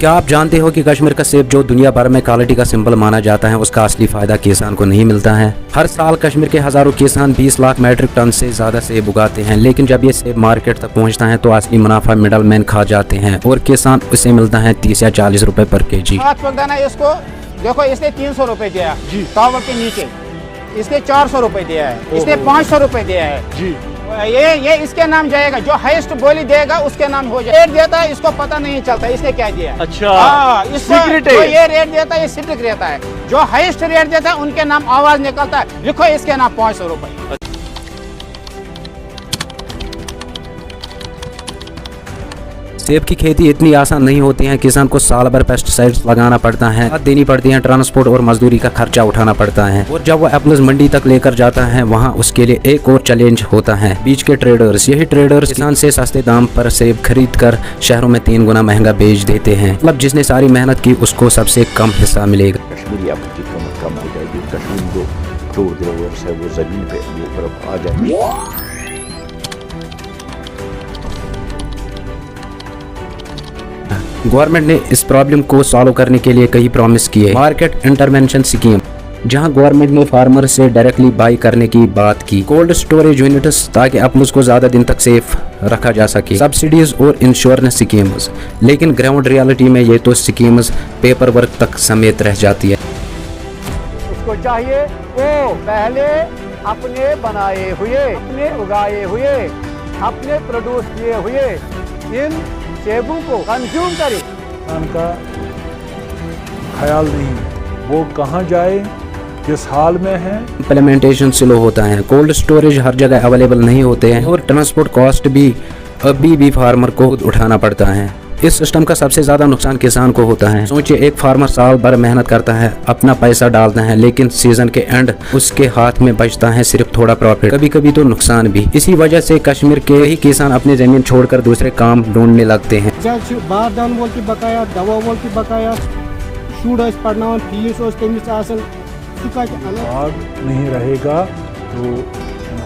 क्या आप जानते हो कि कश्मीर का सेब जो दुनिया भर में क्वालिटी का सिंबल माना जाता है, उसका असली फायदा किसान को नहीं मिलता है। हर साल कश्मीर के हजारों किसान 20 लाख मीट्रिक टन से ज्यादा सेब उगाते हैं, लेकिन जब ये सेब मार्केट तक पहुंचता है तो असली मुनाफा मिडल मैन खा जाते हैं और किसान उसे मिलता है 30 या 40 रुपए पर केजी। इसको देखो, इसने 300 रुपए दिया टावर के नीचे, इसने 400 रुपए दिया है, इसने 500 रुपए दिया है जी। ये इसके नाम जाएगा, जो हाईएस्ट बोली देगा उसके नाम हो जाएगा। रेट देता है, इसको पता नहीं चलता इसने क्या दिया। अच्छा, इसको तो ये रेट देता है, ये सीक्रेट रहता है। जो हाईएस्ट रेट देता है उनके नाम आवाज निकलता है, लिखो इसके नाम 500 रुपए। सेब की खेती इतनी आसान नहीं होती है। किसान को साल भर पेस्टिसाइड्स लगाना पड़ता है, खाद देनी पड़ती है, ट्रांसपोर्ट और मजदूरी का खर्चा उठाना पड़ता है। और जब वो एप्पल्स मंडी तक लेकर जाता है, वहाँ उसके लिए एक और चैलेंज होता है, बीच के ट्रेडर्स। यही ट्रेडर्स किसान से सस्ते दाम पर सेब खरीद कर शहरों में 3 गुना महंगा बेच देते हैं। मतलब जिसने सारी मेहनत की उसको सबसे कम हिस्सा मिलेगा। कश्मीरी एप्पल की कीमत कम हो जाएगी, कश्मीरी जो फ्रूट ग्रोवर्स है वो जमीन पे ऊपर आ जाएंगे। गवर्नमेंट ने इस प्रॉब्लम को सॉल्व करने के लिए कई प्रॉमिस किए। मार्केट इंटरवेंशन स्कीम, जहां गवर्नमेंट ने फार्मर से डायरेक्टली बाई करने की बात की। कोल्ड स्टोरेज यूनिट्स, ताकि एप्पल्स को ज्यादा दिन तक सेफ रखा जा सके। सब्सिडीज और इंश्योरेंस स्कीम्स, लेकिन ग्राउंड रियलिटी में ये तो स्कीम्स पेपर वर्क तक समेत रह जाती है। उसको चाहिए वो पहले अपने बनाए हुए, अपने उगाए हुए, अपने प्रोड्यूस किए हुए इन सेबों को कंज्यूम करे। उनका ख्याल नहीं वो कहाँ जाए, किस हाल में है। इम्प्लीमेंटेशन स्लो होता है, कोल्ड स्टोरेज हर जगह अवेलेबल नहीं होते हैं और ट्रांसपोर्ट कॉस्ट भी अभी भी फार्मर को उठाना पड़ता है। इस सिस्टम का सबसे ज्यादा नुकसान किसान को होता है। सोचिए, एक फार्मर साल भर मेहनत करता है, अपना पैसा डालता है, लेकिन सीजन के एंड उसके हाथ में बचता है सिर्फ थोड़ा प्रॉफिट, कभी कभी तो नुकसान भी। इसी वजह से कश्मीर के ही किसान अपनी जमीन छोड़कर दूसरे काम ढूंढने लगते हैं। बारदान वोल की बकाया, दवा वोल की बकाया, शुड पढ़ना, फीस नहीं रहेगा तो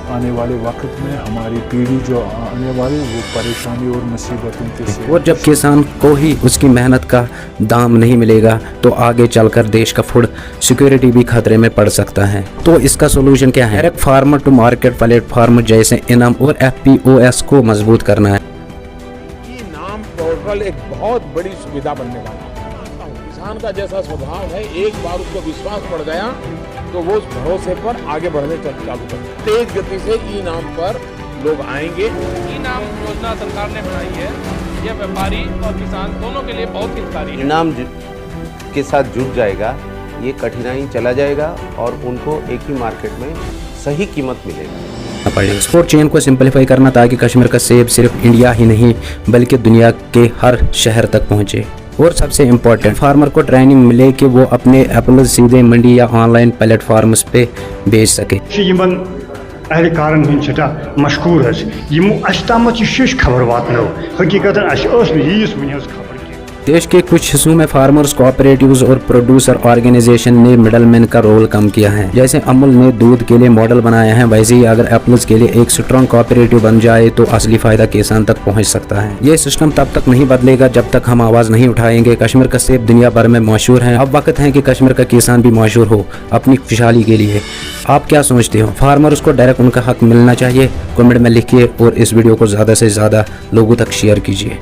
आने वाले वक्त में हमारी पीढ़ी जो आने वाली वो परेशानी और मुसीबतों के और जब किसान को ही उसकी मेहनत का दाम नहीं मिलेगा तो आगे चलकर देश का फूड सिक्योरिटी भी खतरे में पड़ सकता है। तो इसका सोल्यूशन क्या है? Direct farmer to market platform जैसे इनाम और FPOS को मजबूत करना है। इनाम पोर्टल एक बहुत बड़ी सुविधा बनने वाला है। किसान का जैसा स्वभाव है, एक बार उसको विश्वास पड़ गया तो वो उस भरोसे पर आगे बढ़ने चालू कर तेज गति से ई नाम पर लोग आएंगे। ई नाम योजना सरकार ने बनाई है, यह व्यापारी और किसान दोनों के लिए बहुत हितकारी है। इनाम के साथ जुड़ जाएगा, ये कठिनाई चला जाएगा और उनको एक ही मार्केट में सही कीमत मिलेगी। एक्सपोर्ट चेन को सिंपलीफाई करना, ताकि कश्मीर का सेब सिर्फ इंडिया ही नहीं बल्कि दुनिया के हर शहर तक पहुंचे। और सबसे इम्पोर्टेंट, फार्मर को ट्रेनिंग मिले कि वो अपने एप्पल सीधे मंडी या ऑनलाइन प्लेटफॉर्म्स पे बेच सके। एहलकारन हूँ सठा मशहूर अश खबर वातनो हकीकत खबर। देश के कुछ हिस्सों में फार्मर्स कोऑपरेटिव्स और प्रोड्यूसर ऑर्गेनाइजेशन ने मिडलमैन का रोल कम किया है। जैसे अमूल ने दूध के लिए मॉडल बनाया है, वैसे ही अगर एप्पल्स के लिए एक स्ट्रॉन्ग कोऑपरेटिव बन जाए तो असली फायदा किसान तक पहुंच सकता है। ये सिस्टम तब तक नहीं बदलेगा जब तक हम आवाज नहीं उठाएंगे। कश्मीर का सेब दुनिया भर में मशहूर है, अब वक्त है कि कश्मीर का किसान भी मशहूर हो अपनी खुशहाली के लिए। आप क्या सोचते हो? फार्मर्स को डायरेक्ट उनका हक मिलना चाहिए? कमेंट में लिखिए और इस वीडियो को ज्यादा से ज्यादा लोगों तक शेयर कीजिए।